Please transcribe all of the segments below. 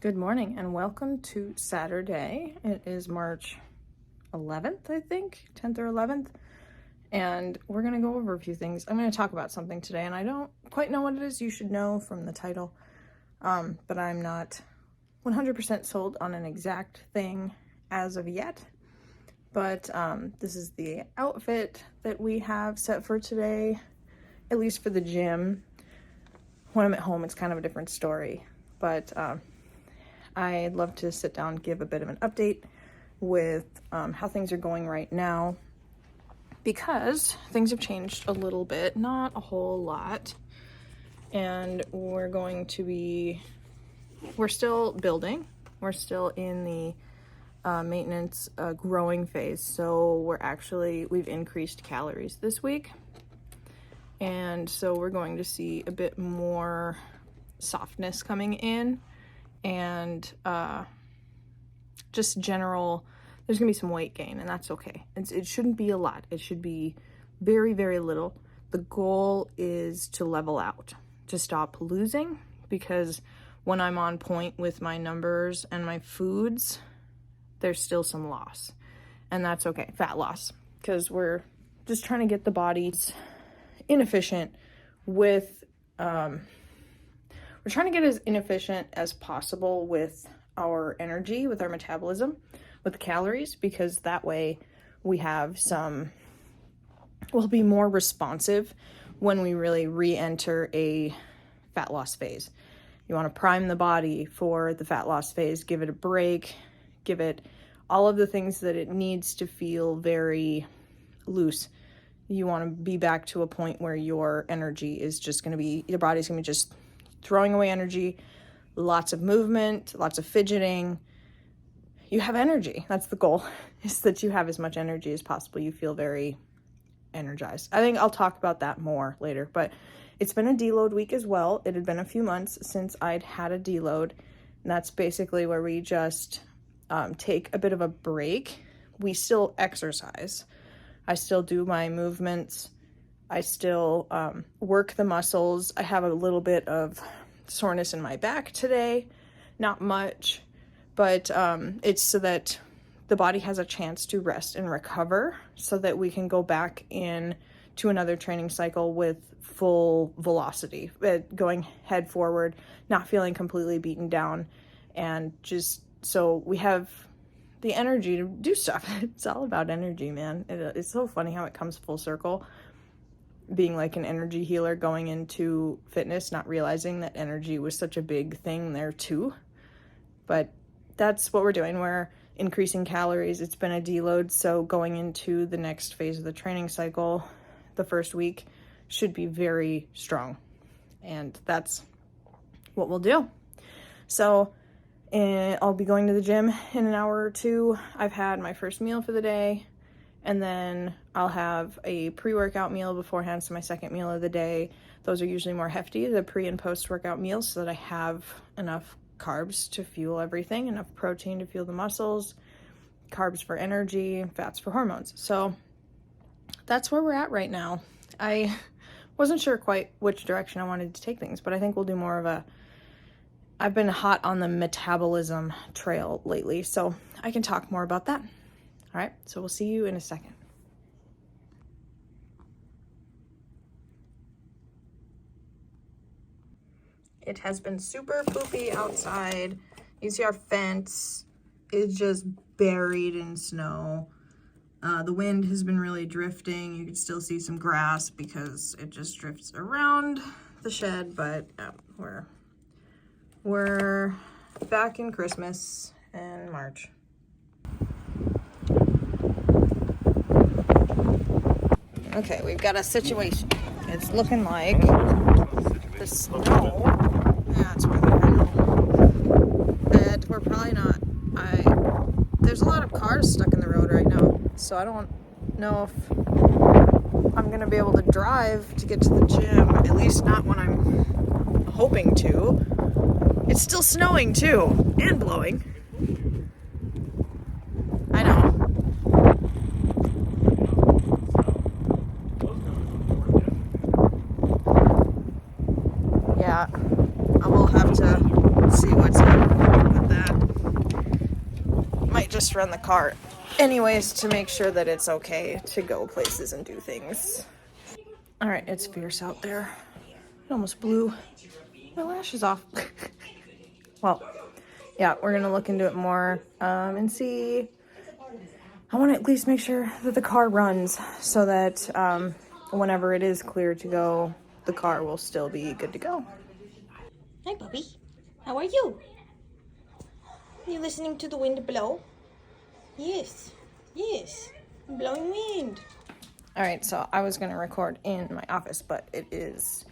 Good morning and welcome to Saturday. It is March 11th, I think, 10th or 11th. And we're going to go over a few things. I'm going to talk about something today, and I don't quite know what it is. You should know from the title. But I'm not 100% sold on an exact thing as of yet. But this is the outfit that we have set for today, at least for the gym. When I'm at home, it's kind of a different story. But I'd love to sit down and give a bit of an update with how things are going right now, because things have changed a little bit, not a whole lot, and we're still building. We're still in the maintenance growing phase, so we've increased calories this week, and so we're going to see a bit more softness coming in. And just general, there's gonna be some weight gain, and that's okay. It shouldn't be a lot. It should be very, very little. The goal is to level out, to stop losing, because when I'm on point with my numbers and my foods, there's still some loss, and that's okay, fat loss, because we're just trying to get the body inefficient with, we're trying to get as inefficient as possible with our energy, with our metabolism, with the calories, because that way we'll be more responsive when we really re-enter a fat loss phase. You want to prime the body for the fat loss phase, give it a break, give it all of the things that it needs to feel very loose. You want to be back to a point where your energy is just going to be, your body's going to be just throwing away energy, lots of movement, lots of fidgeting. You have energy. That's the goal, is that you have as much energy as possible. You feel very energized. I think I'll talk about that more later, but it's been a deload week as well. It had been a few months since I'd had a deload, and that's basically where we just take a bit of a break. We still exercise. I still do my movements. I still work the muscles. I have a little bit of soreness in my back today, not much, but it's so that the body has a chance to rest and recover, so that we can go back in to another training cycle with full velocity, going head forward, not feeling completely beaten down, and just so we have the energy to do stuff. It's all about energy, man. It's so funny how it comes full circle. Being like an energy healer going into fitness, not realizing that energy was such a big thing there too. But that's what we're doing. We're increasing calories. It's been a deload, so going into the next phase of the training cycle, the first week should be very strong. And that's what we'll do. So I'll be going to the gym in an hour or two. I've had my first meal for the day. And then I'll have a pre-workout meal beforehand, so my second meal of the day. Those are usually more hefty, the pre- and post-workout meals, so that I have enough carbs to fuel everything, enough protein to fuel the muscles, carbs for energy, fats for hormones. So that's where we're at right now. I wasn't sure quite which direction I wanted to take things, but I think we'll do more of I've been hot on the metabolism trail lately, so I can talk more about that. All right, so we'll see you in a second. It has been super poopy outside. You see our fence is just buried in snow. The wind has been really drifting. You can still see some grass because it just drifts around the shed, but we're back in Christmas and March. Okay, we've got a situation. It's looking like the snow, that's where they're at, that we're probably not, there's a lot of cars stuck in the road right now, so I don't know if I'm going to be able to drive to get to the gym, at least not when I'm hoping to. It's still snowing too, and blowing. I know. Yeah, I will have to see what's up with just run the car anyways to make sure that it's okay to go places and do things. All right, it's fierce out there. It almost blew my lashes off. Well, yeah, we're gonna look into it more and see. I want to at least make sure that the car runs so that whenever it is clear to go, the car will still be good to go. Hi, puppy. How are you? You listening to the wind blow? Yes. Yes. Blowing wind. All right, so I was gonna record in my office, but it is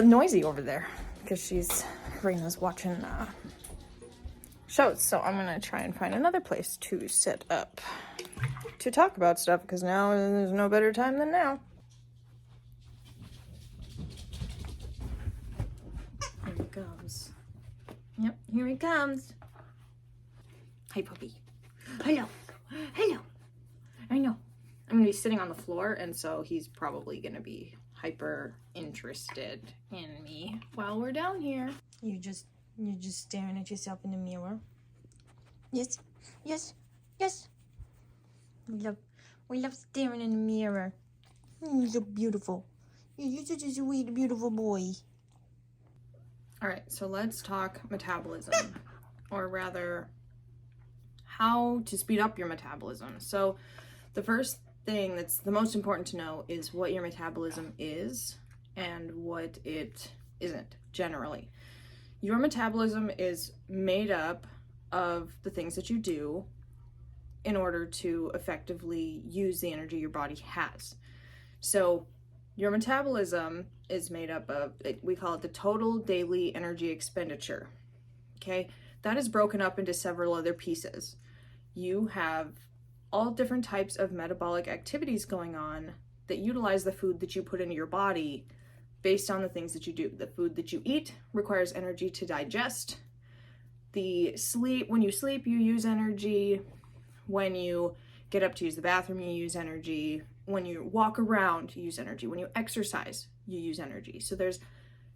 noisy over there because Rena's watching shows. So I'm gonna try and find another place to sit up to talk about stuff because now there's no better time than now. Here he comes. Yep, here he comes. Hi, puppy. Hello. Hello. I know. I'm gonna be sitting on the floor, and so he's probably gonna be hyper interested in me while we're down here. You're just staring at yourself in the mirror. Yes. Yes. Yes. We love staring in the mirror. You're so beautiful. You're such a sweet, beautiful boy. All right, so let's talk metabolism, or rather, how to speed up your metabolism. So the first thing that's the most important to know is what your metabolism is and what it isn't generally. Your metabolism is made up of the things that you do in order to effectively use the energy your body has. So your metabolism is made up of, we call it the total daily energy expenditure. Okay, that is broken up into several other pieces. You have all different types of metabolic activities going on that utilize the food that you put into your body based on the things that you do. The food that you eat requires energy to digest. When you sleep, you use energy. When you get up to use the bathroom, you use energy. When you walk around, you use energy. When you exercise, you use energy. So there's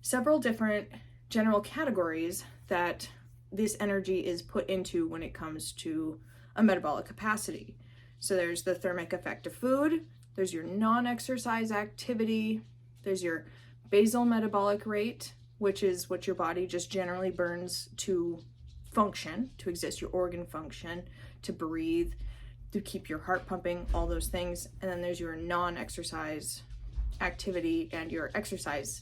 several different general categories that this energy is put into when it comes to a metabolic capacity. So there's the thermic effect of food, there's your non-exercise activity, there's your basal metabolic rate, which is what your body just generally burns to function, to exist, your organ function, to breathe, to keep your heart pumping, all those things. And then there's your non-exercise activity and your exercise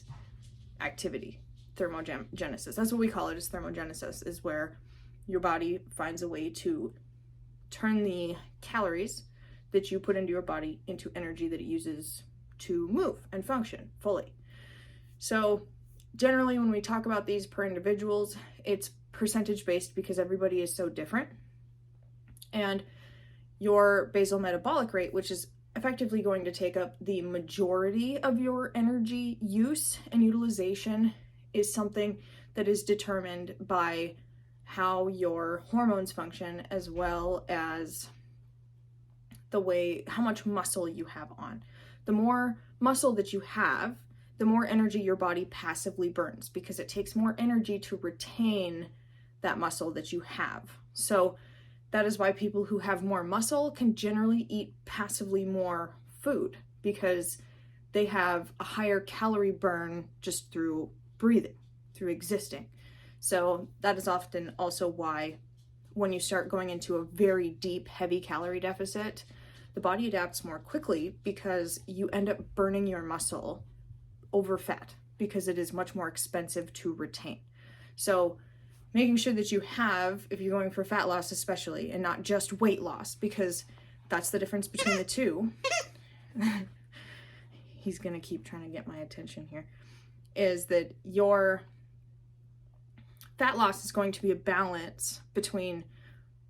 activity, thermogenesis. That's what we call it, is thermogenesis, is where your body finds a way to turn the calories that you put into your body into energy that it uses to move and function fully. So generally when we talk about these per individuals, it's percentage based because everybody is so different. And your basal metabolic rate, which is effectively going to take up the majority of your energy use and utilization, is something that is determined by how your hormones function, as well as how much muscle you have on. The more muscle that you have, the more energy your body passively burns, because it takes more energy to retain that muscle that you have. So that is why people who have more muscle can generally eat passively more food, because they have a higher calorie burn just through breathing, through existing. So that is often also why when you start going into a very deep, heavy calorie deficit, the body adapts more quickly because you end up burning your muscle over fat because it is much more expensive to retain. So making sure that you have, if you're going for fat loss especially, and not just weight loss, because that's the difference between the two. He's gonna keep trying to get my attention here, is that your fat loss is going to be a balance between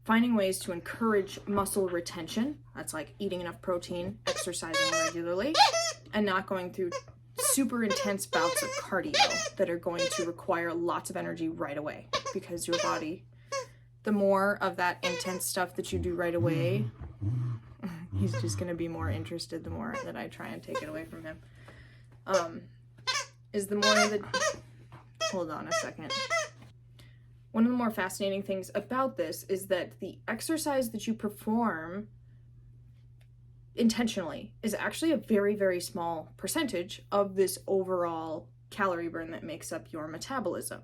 finding ways to encourage muscle retention, that's like eating enough protein, exercising regularly, and not going through super intense bouts of cardio that are going to require lots of energy right away, because your body, the more of that intense stuff that you do right away, he's just going to be more interested the more that I try and take it away from him, is the more that, hold on a second. One of the more fascinating things about this is that the exercise that you perform intentionally is actually a very, very small percentage of this overall calorie burn that makes up your metabolism.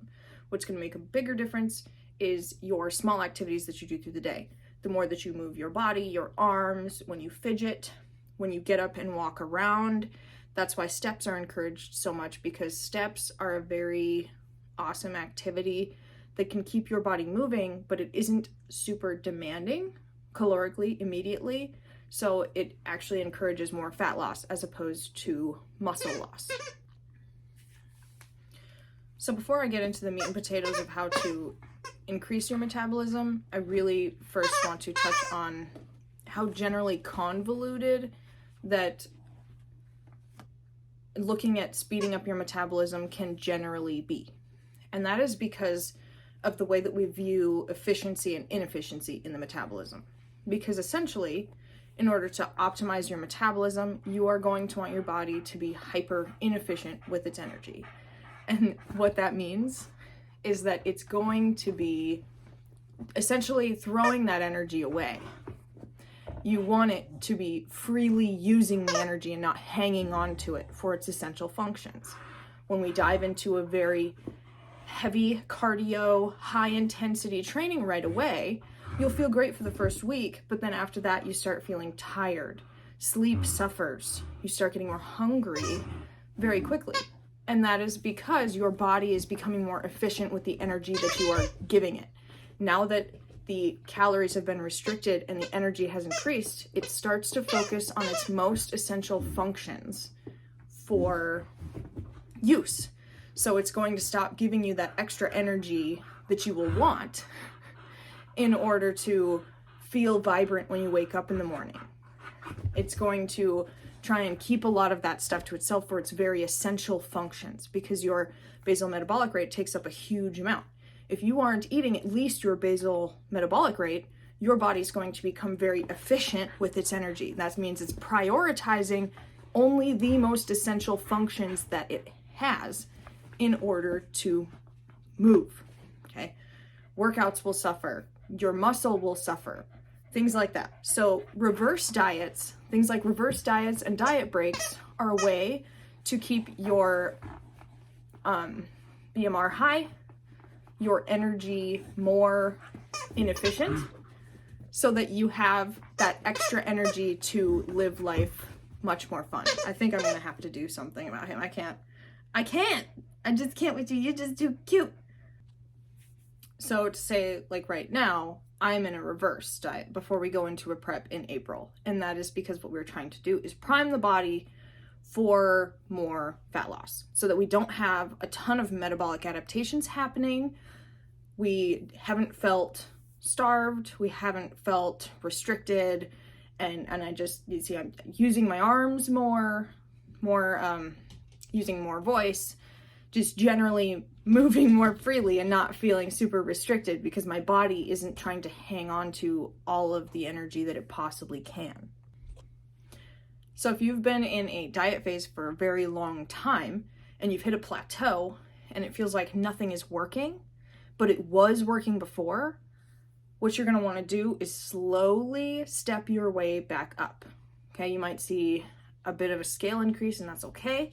What's going to make a bigger difference is your small activities that you do through the day. The more that you move your body, your arms, when you fidget, when you get up and walk around. That's why steps are encouraged so much, because steps are a very awesome activity that can keep your body moving, but it isn't super demanding calorically immediately. So it actually encourages more fat loss as opposed to muscle loss. So before I get into the meat and potatoes of how to increase your metabolism, I really first want to touch on how generally convoluted that looking at speeding up your metabolism can generally be. And that is because of the way that we view efficiency and inefficiency in the metabolism. Because essentially, in order to optimize your metabolism, you are going to want your body to be hyper inefficient with its energy. And what that means is that it's going to be essentially throwing that energy away. You want it to be freely using the energy and not hanging on to it for its essential functions. When we dive into a very heavy cardio, high intensity training right away, you'll feel great for the first week, but then after that you start feeling tired. Sleep suffers. You start getting more hungry very quickly. And that is because your body is becoming more efficient with the energy that you are giving it. Now that the calories have been restricted and the energy has increased, it starts to focus on its most essential functions for use. So it's going to stop giving you that extra energy that you will want in order to feel vibrant when you wake up in the morning. It's going to try and keep a lot of that stuff to itself for its very essential functions, because your basal metabolic rate takes up a huge amount. If you aren't eating at least your basal metabolic rate, your body's going to become very efficient with its energy. That means it's prioritizing only the most essential functions that it has in order to move, okay? Workouts will suffer, your muscle will suffer, things like that. So reverse diets, things like reverse diets and diet breaks are a way to keep your BMR high, your energy more inefficient, so that you have that extra energy to live life much more fun. I think I'm gonna have to do something about him. I just can't with you. You're just too cute. So to say, like right now, I'm in a reverse diet before we go into a prep in April. And that is because what we're trying to do is prime the body for more fat loss so that we don't have a ton of metabolic adaptations happening. We haven't felt starved. We haven't felt restricted. And I just, you see, I'm using my arms more, using more voice, just generally moving more freely and not feeling super restricted, because my body isn't trying to hang on to all of the energy that it possibly can. So if you've been in a diet phase for a very long time and you've hit a plateau and it feels like nothing is working, but it was working before, what you're gonna wanna do is slowly step your way back up. Okay, you might see a bit of a scale increase, and that's okay.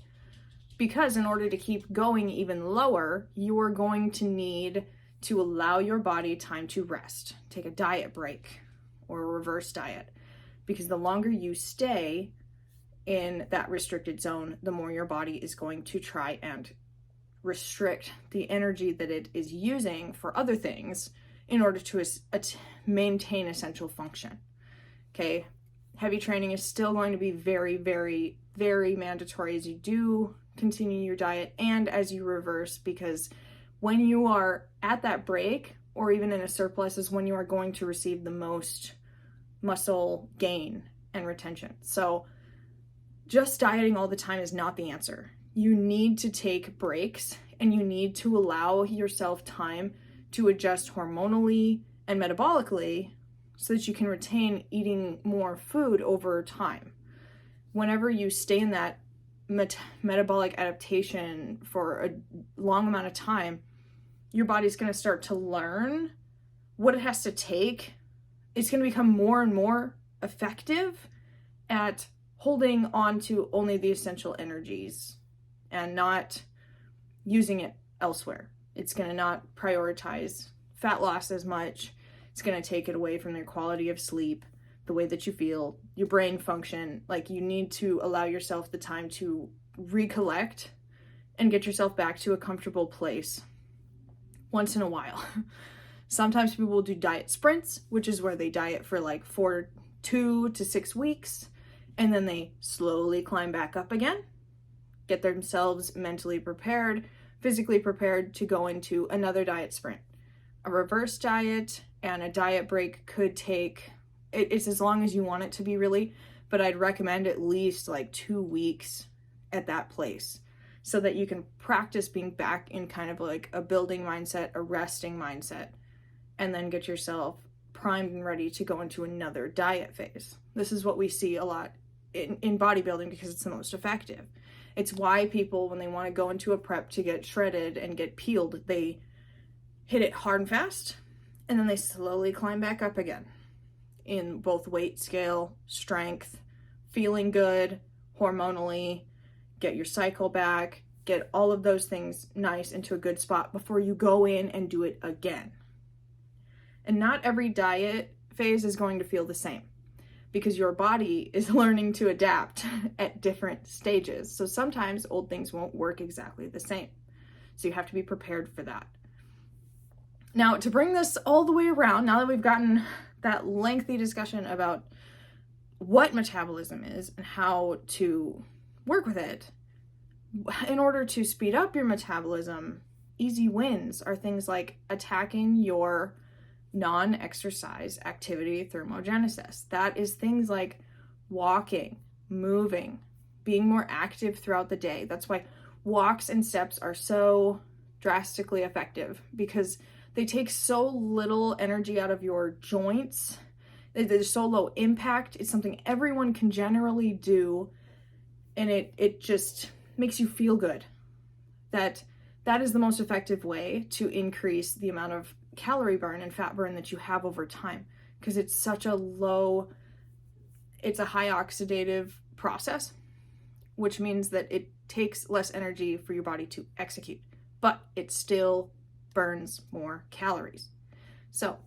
Because in order to keep going even lower, you're going to need to allow your body time to rest. Take a diet break or a reverse diet. Because the longer you stay in that restricted zone, the more your body is going to try and restrict the energy that it is using for other things in order to maintain essential function. Okay, heavy training is still going to be very, very, very mandatory as you do continue your diet and as you reverse, because when you are at that break or even in a surplus is when you are going to receive the most muscle gain and retention. So just dieting all the time is not the answer. You need to take breaks and you need to allow yourself time to adjust hormonally and metabolically so that you can retain eating more food over time. Whenever you stay in that metabolic adaptation for a long amount of time, your body's going to start to learn what it has to take. It's going to become more and more effective at holding on to only the essential energies and not using it elsewhere. It's going to not prioritize fat loss as much. It's going to take it away from your quality of sleep, the way that you feel, your brain function. Like, you need to allow yourself the time to recollect and get yourself back to a comfortable place once in a while. Sometimes people will do diet sprints, which is where they diet for like 2 to 6 weeks, and then they slowly climb back up again, get themselves mentally prepared, physically prepared to go into another diet sprint. A reverse diet and a diet break could take, it's as long as you want it to be, really, but I'd recommend at least like 2 weeks at that place so that you can practice being back in kind of like a building mindset, a resting mindset, and then get yourself primed and ready to go into another diet phase. This is what we see a lot in bodybuilding because it's the most effective. It's why people, when they want to go into a prep to get shredded and get peeled, they hit it hard and fast, and then they slowly climb back up again in both weight scale, strength, feeling good, hormonally, get your cycle back, get all of those things nice into a good spot before you go in and do it again. And not every diet phase is going to feel the same because your body is learning to adapt at different stages. So sometimes old things won't work exactly the same. So you have to be prepared for that. Now, to bring this all the way around, now that we've gotten that lengthy discussion about what metabolism is and how to work with it, in order to speed up your metabolism, easy wins are things like attacking your non-exercise activity thermogenesis. That is things like walking, moving, being more active throughout the day. That's why walks and steps are so drastically effective, because they take so little energy out of your joints. They're so low impact. It's something everyone can generally do, and it just makes you feel good. That is the most effective way to increase the amount of calorie burn and fat burn that you have over time, because it's such a it's a high oxidative process, which means that it takes less energy for your body to execute, but it still burns more calories. So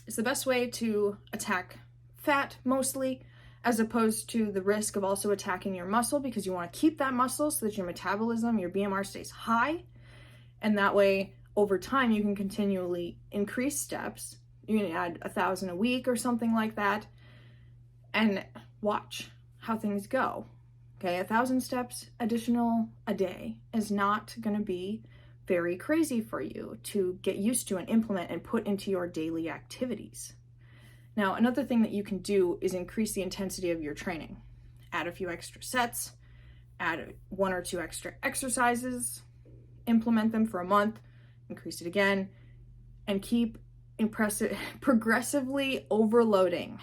it's the best way to attack fat mostly, as opposed to the risk of also attacking your muscle, because you want to keep that muscle so that your metabolism, your BMR stays high. And that way, over time, you can continually increase steps. You can add 1,000 a week or something like that, and watch how things go. Okay, 1,000 steps additional a day is not going to be very crazy for you to get used to and implement and put into your daily activities. Now, another thing that you can do is increase the intensity of your training. Add a few extra sets, add 1 or 2 extra exercises, implement them for a month, increase it again, and keep progressively overloading,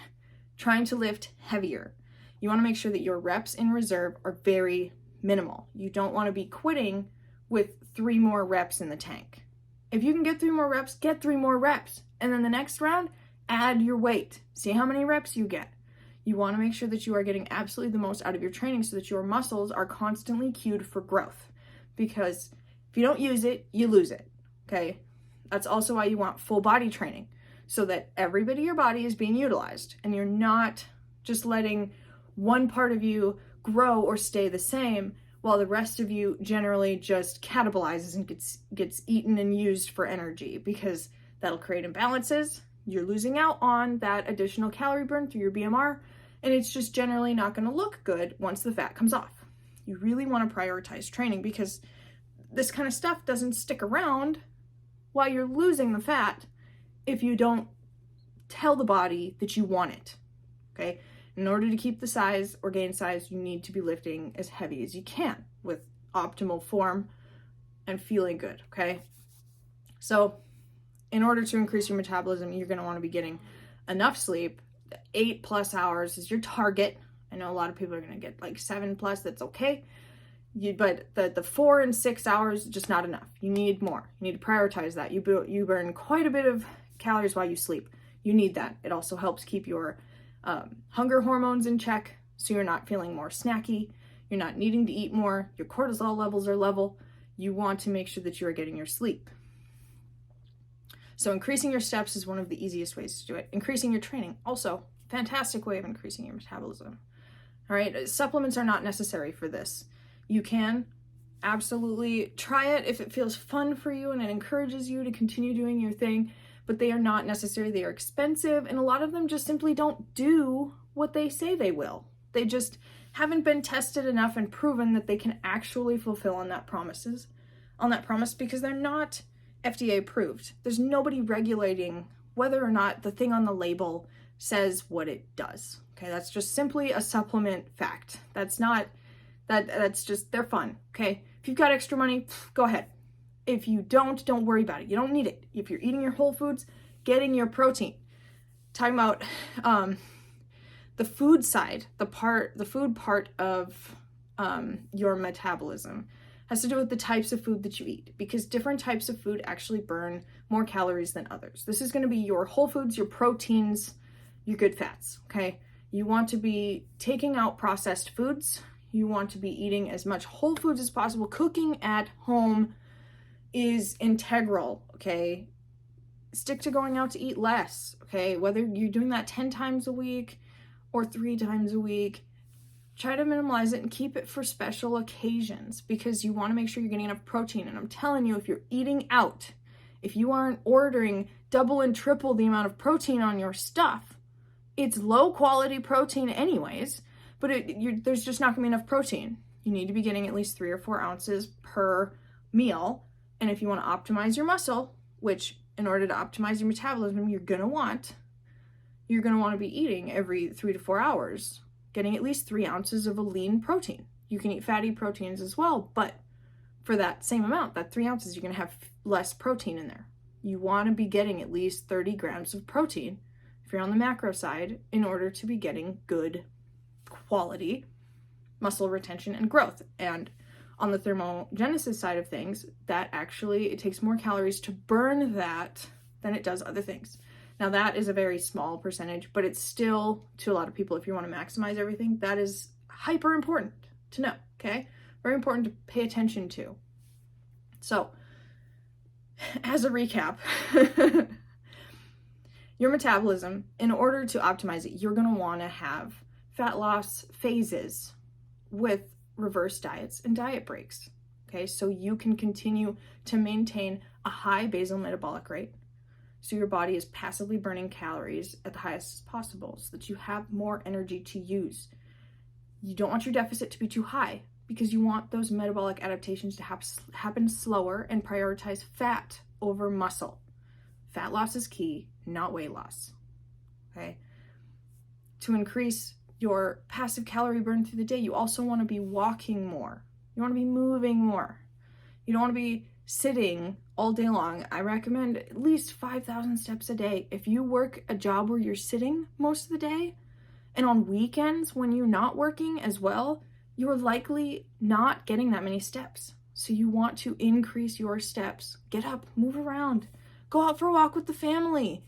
trying to lift heavier. You want to make sure that your reps in reserve are very minimal. You don't want to be quitting with 3 more reps in the tank. If you can get 3 more reps, get 3 more reps. And then the next round, add your weight. See how many reps you get. You want to make sure that you are getting absolutely the most out of your training so that your muscles are constantly cued for growth. Because if you don't use it, you lose it. Okay? That's also why you want full body training, so that every bit of your body is being utilized and you're not just letting one part of you grow or stay the same while the rest of you generally just catabolizes and gets eaten and used for energy, because that'll create imbalances. You're losing out on that additional calorie burn through your BMR, and it's just generally not going to look good once the fat comes off. You really want to prioritize training, because this kind of stuff doesn't stick around while you're losing the fat if you don't tell the body that you want it. Okay? In order to keep the size or gain size, you need to be lifting as heavy as you can with optimal form and feeling good. Okay? So in order to increase your metabolism, you're going to want to be getting enough sleep. 8+ hours is your target. I know a lot of people are going to get like 7+. That's okay. But the 4 and 6 hours is just not enough. You need more. You need to prioritize that. You burn quite a bit of calories while you sleep. You need that. It also helps keep your hunger hormones in check, so you're not feeling more snacky. You're not needing to eat more. Your cortisol levels are level. You want to make sure that you are getting your sleep. So increasing your steps is one of the easiest ways to do it. Increasing your training, also fantastic way of increasing your metabolism. All right, supplements are not necessary for this. You can absolutely try it if it feels fun for you and it encourages you to continue doing your thing, but they are not necessary. They are expensive, and a lot of them just simply don't do what they say they will. They just haven't been tested enough and proven that they can actually fulfill on that promise because they're not FDA approved. There's nobody regulating whether or not the thing on the label says what it does. Okay, that's just simply a supplement fact. That's just, they're fun. Okay, if you've got extra money, go ahead. If you don't worry about it. You don't need it. If you're eating your whole foods, getting your protein. Talking about the food side, the food part of your metabolism has to do with the types of food that you eat, because different types of food actually burn more calories than others. This is going to be your whole foods, your proteins, your good fats, okay? You want to be taking out processed foods. You want to be eating as much whole foods as possible. Cooking at home is integral, okay? Stick to going out to eat less, okay? Whether you're doing that 10 times a week or 3 times a week, try to minimize it and keep it for special occasions, because you want to make sure you're getting enough protein. And I'm telling you, if you're eating out, if you aren't ordering double and triple the amount of protein on your stuff, it's low quality protein anyways, but there's just not gonna be enough protein. You need to be getting at least 3 or 4 ounces per meal. And if you want to optimize your muscle, which in order to optimize your metabolism, you're gonna want to be eating every 3 to 4 hours, getting at least 3 ounces of a lean protein. You can eat fatty proteins as well, but for that same amount, that 3 ounces, you're gonna have less protein in there. You want to be getting at least 30 grams of protein if you're on the macro side in order to be getting good quality muscle retention and growth. And on the thermogenesis side of things, that actually, it takes more calories to burn that than it does other things. Now that is a very small percentage, but it's still, to a lot of people, if you want to maximize everything, that is hyper important to know, okay? Very important to pay attention to. So, as a recap, your metabolism, in order to optimize it, you're going to want to have fat loss phases with reverse diets and diet breaks, okay? So you can continue to maintain a high basal metabolic rate, so your body is passively burning calories at the highest possible so that you have more energy to use. You don't want your deficit to be too high because you want those metabolic adaptations to happen slower and prioritize fat over muscle. Fat loss is key, not weight loss, okay? To increase your passive calorie burn through the day, you also want to be walking more. You want to be moving more. You don't want to be sitting all day long. I recommend at least 5,000 steps a day. If you work a job where you're sitting most of the day, and on weekends when you're not working as well, you're likely not getting that many steps. So you want to increase your steps. Get up, move around, go out for a walk with the family,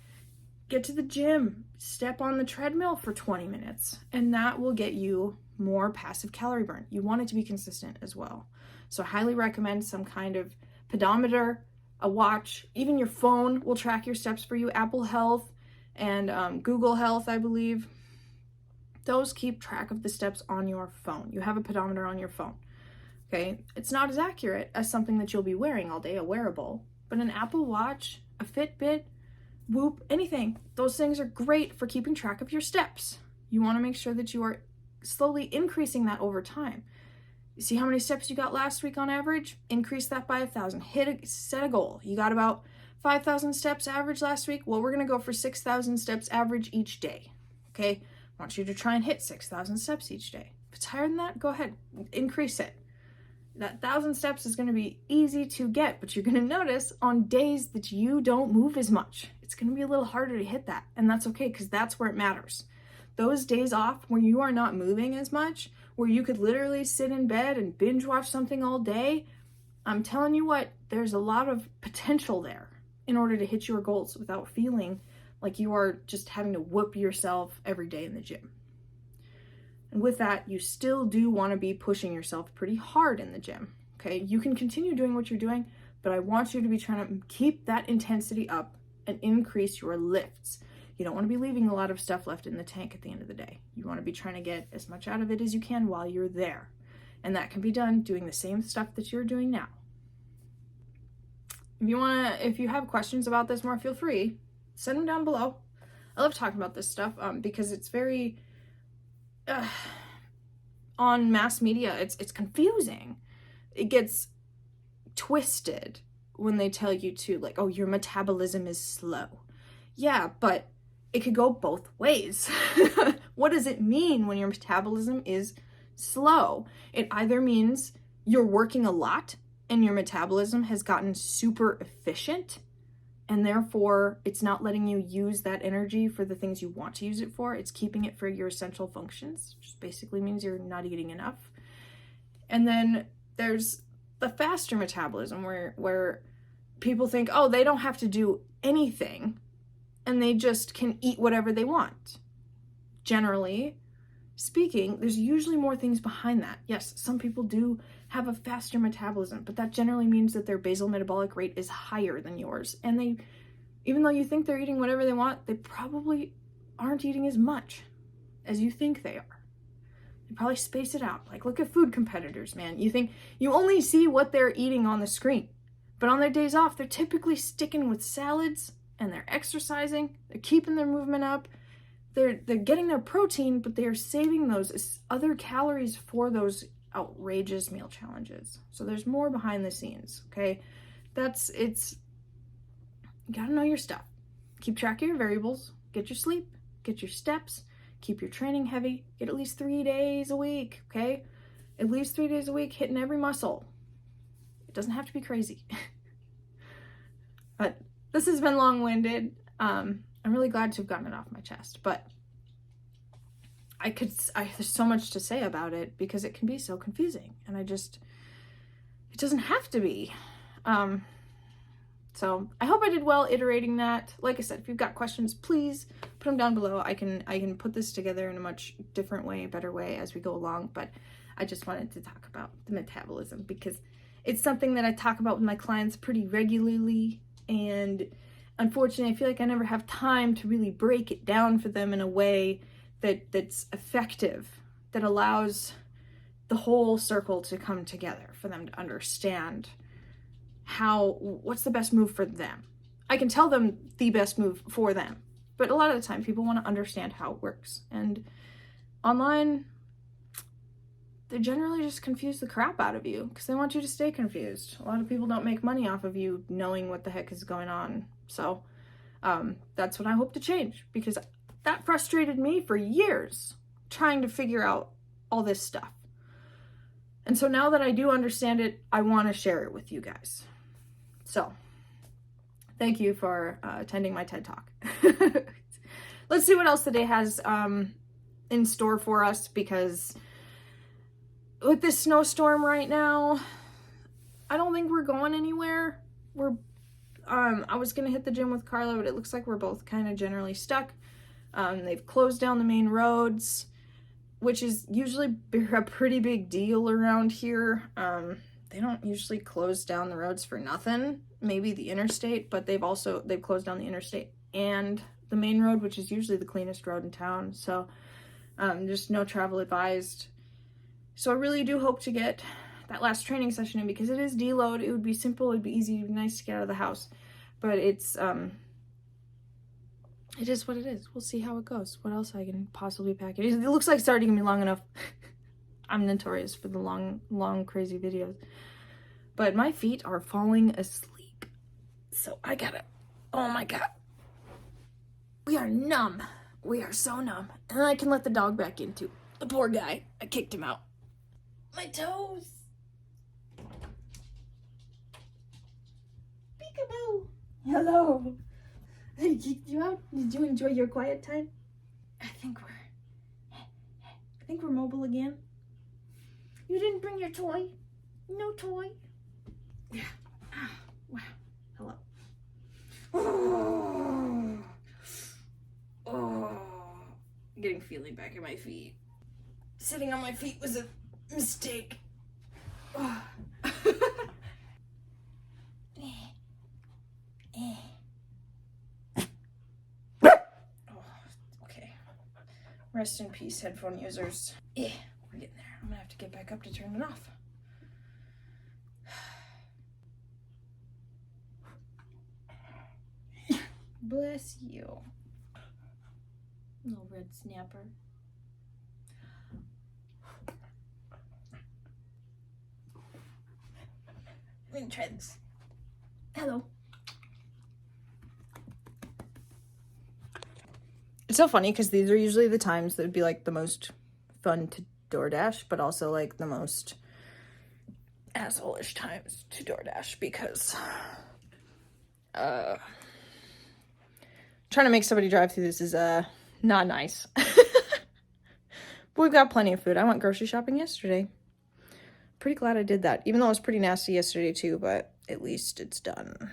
get to the gym, step on the treadmill for 20 minutes, and that will get you more passive calorie burn. You want it to be consistent as well. So I highly recommend some kind of pedometer, a watch, even your phone will track your steps for you. Apple Health and Google Health, I believe, those keep track of the steps on your phone. You have a pedometer on your phone, okay? It's not as accurate as something that you'll be wearing all day, a wearable, but an Apple Watch, a Fitbit, Whoop, anything, those things are great for keeping track of your steps. You want to make sure that you are slowly increasing that over time. You see how many steps you got last week on average? Increase that by 1,000. Set a goal. You got about 5,000 steps average last week. Well, we're going to go for 6,000 steps average each day. Okay? I want you to try and hit 6,000 steps each day. If it's higher than that, go ahead, increase it. That 1,000 steps is going to be easy to get, but you're going to notice on days that you don't move as much, it's going to be a little harder to hit that. And that's okay, because that's where it matters. Those days off where you are not moving as much, where you could literally sit in bed and binge watch something all day, I'm telling you what, there's a lot of potential there in order to hit your goals without feeling like you are just having to whoop yourself every day in the gym. And with that, you still do want to be pushing yourself pretty hard in the gym, okay? You can continue doing what you're doing, but I want you to be trying to keep that intensity up and increase your lifts. You don't want to be leaving a lot of stuff left in the tank at the end of the day. You want to be trying to get as much out of it as you can while you're there. And that can be done doing the same stuff that you're doing now. If you have questions about this more, feel free, send them down below. I love talking about this stuff because it's very, on mass media, it's confusing. It gets twisted when they tell you to, like, oh, your metabolism is slow. Yeah, but it could go both ways. What does it mean when your metabolism is slow? It either means you're working a lot and your metabolism has gotten super efficient, and therefore it's not letting you use that energy for the things you want to use it for. It's keeping it for your essential functions, which basically means you're not eating enough. And then there's the faster metabolism where people think, oh, they don't have to do anything and they just can eat whatever they want. Generally speaking, there's usually more things behind that. Yes, some people do have a faster metabolism, but that generally means that their basal metabolic rate is higher than yours. And they, even though you think they're eating whatever they want, they probably aren't eating as much as you think they are. They probably space it out. Like, look at food competitors, man. You think you only see what they're eating on the screen, but on their days off, they're typically sticking with salads and they're exercising, they're keeping their movement up, they're getting their protein, but they are saving those other calories for those outrageous meal challenges. So there's more behind the scenes, okay? You gotta know your stuff. Keep track of your variables, get your sleep, get your steps, keep your training heavy, get at least 3 days a week, okay? At least 3 days a week, hitting every muscle. It doesn't have to be crazy. But this has been long-winded. I'm really glad to have gotten it off my chest, but there's so much to say about it because it can be so confusing, and it doesn't have to be. So I hope I did well iterating that. Like I said, if you've got questions, please put them down below. I can put this together in a much different way, better way as we go along, but I just wanted to talk about the metabolism because it's something that I talk about with my clients pretty regularly, and unfortunately, I feel like I never have time to really break it down for them in a way that's effective, that allows the whole circle to come together for them to understand what's the best move for them. I can tell them the best move for them, but a lot of the time people want to understand how it works. And online, they generally just confuse the crap out of you because they want you to stay confused. A lot of people don't make money off of you knowing what the heck is going on. So that's what I hope to change, because that frustrated me for years, trying to figure out all this stuff. And so now that I do understand it, I want to share it with you guys. So thank you for attending my TED Talk. Let's see what else the day has in store for us, because with this snowstorm right now, I don't think we're going anywhere. I was going to hit the gym with Carla, but it looks like we're both kind of generally stuck. They've closed down the main roads, which is usually a pretty big deal around here. They don't usually close down the roads for nothing. Maybe the interstate, but they've closed down the interstate and the main road, which is usually the cleanest road in town. So just no travel advised. So I really do hope to get that last training session in, because it is deload. It would be simple, it'd be easy, it'd be nice to get out of the house. But it is what it is. We'll see how it goes. What else I can possibly pack? It looks like it's already gonna be long enough. I'm notorious for the long, crazy videos. But my feet are falling asleep. So I gotta, oh my God. We are numb. We are so numb. And I can let the dog back in too. The poor guy, I kicked him out. My toes. Peekaboo. Hello. I kicked you out. Did you enjoy your quiet time? I think we're mobile again. You didn't bring your toy? No toy? Yeah. Wow. Hello. Oh. Getting feeling back in my feet. Sitting on my feet was a mistake. Oh. Okay. Rest in peace, headphone users. We're getting there. I'm gonna have to get back up to turn it off. Bless you. Little red snapper. We're gonna try this. Hello. It's so funny because these are usually the times that would be like the most fun to DoorDash, but also like the most asshole-ish times to DoorDash because trying to make somebody drive through this is not nice. But we've got plenty of food. I went grocery shopping yesterday. Pretty glad I did that, even though it was pretty nasty yesterday too, but at least it's done.